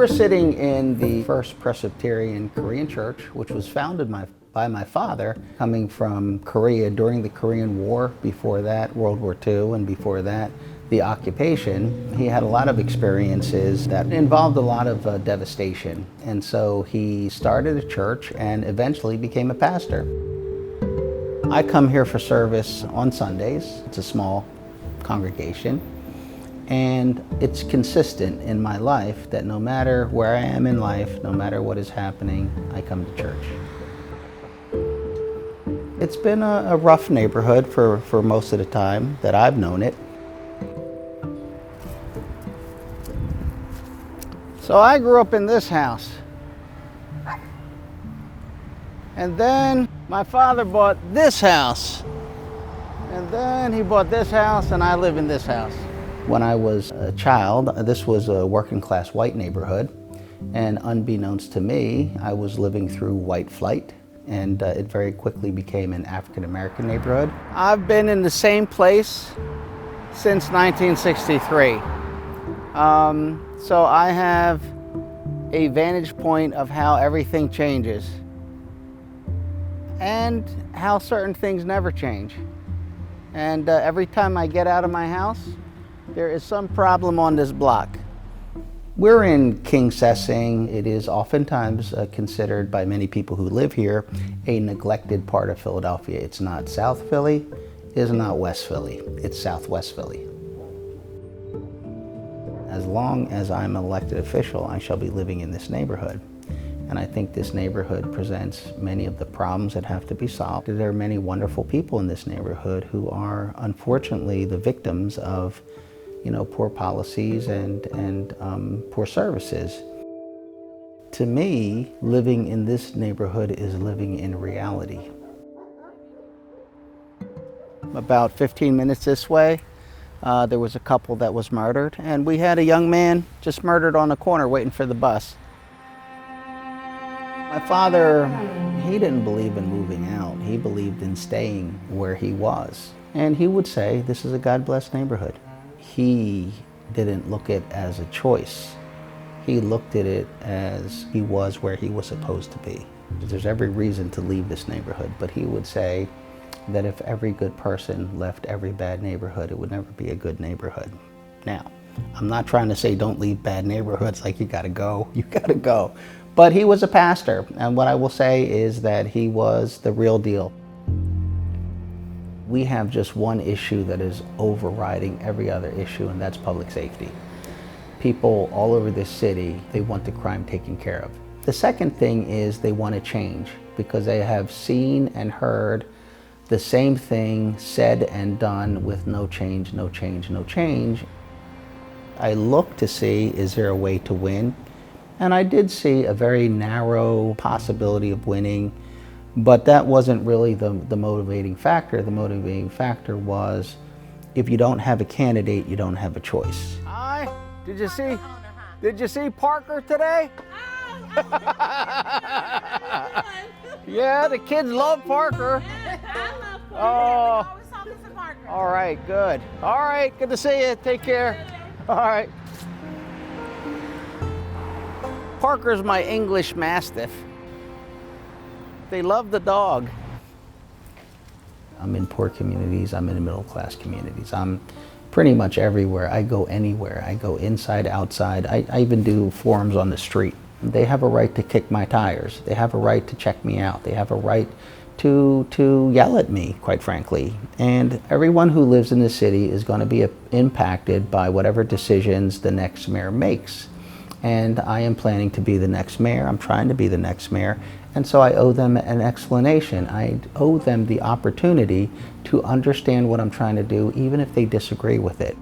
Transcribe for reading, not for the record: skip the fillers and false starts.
We're sitting in the First Presbyterian Korean Church, which was founded by my father, coming from Korea during the Korean War, before that World War II, and before that the occupation. He had a lot of experiences that involved a lot of devastation, and so he started a church and eventually became a pastor. I come here for service on Sundays. It's a small congregation, and it's consistent in my life that no matter where I am in life, no matter what is happening, I come to church. It's been a rough neighborhood for most of the time that I've known it. So I grew up in this house. And then my father bought this house. And then he bought this house, and I live in this house. When I was a child, this was a working class white neighborhood. And unbeknownst to me, I was living through white flight. And it very quickly became an African American neighborhood. I've been in the same place since 1963. So I have a vantage point of how everything changes and how certain things never change. And every time I get out of my house, there is some problem on this block. We're in Kingsessing. It is oftentimes considered by many people who live here a neglected part of Philadelphia. It's not South Philly, it's not West Philly, it's Southwest Philly. As long as I'm an elected official, I shall be living in this neighborhood. And I think this neighborhood presents many of the problems that have to be solved. There are many wonderful people in this neighborhood who are unfortunately the victims of poor policies and poor services. To me, living in this neighborhood is living in reality. About 15 minutes this way, there was a couple that was murdered, and we had a young man just murdered on the corner waiting for the bus. My father, he didn't believe in moving out. He believed in staying where he was. And he would say, this is a God-blessed neighborhood. He didn't look at it as a choice. He looked at it as he was where he was supposed to be. There's every reason to leave this neighborhood, but he would say that if every good person left every bad neighborhood, it would never be a good neighborhood. Now, I'm not trying to say don't leave bad neighborhoods, like you gotta go. But he was a pastor, and what I will say is that he was the real deal. We have just one issue that is overriding every other issue, and that's public safety. People all over this city, they want the crime taken care of. The second thing is they want to change because they have seen and heard the same thing said and done with no change, no change, no change. I look to see, is there a way to win? And I did see a very narrow possibility of winning, but that wasn't really the motivating factor. The motivating factor was, if you don't have a candidate, you don't have a choice. Hi, did you see Parker today? Yeah, the kids love Parker. I love Parker. Oh. Always talking to Parker. All right, good. All right, good to see you. Take care. All right. Parker's my English Mastiff. They love the dog. I'm in poor communities, I'm in middle class communities. I'm pretty much everywhere. I go anywhere. I go inside, outside. I even do forums on the street. They have a right to kick my tires. They have a right to check me out. They have a right to yell at me, quite frankly. And everyone who lives in the city is going to be impacted by whatever decisions the next mayor makes. And I am planning to be the next mayor. I'm trying to be the next mayor. And so I owe them an explanation. I owe them the opportunity to understand what I'm trying to do, even if they disagree with it.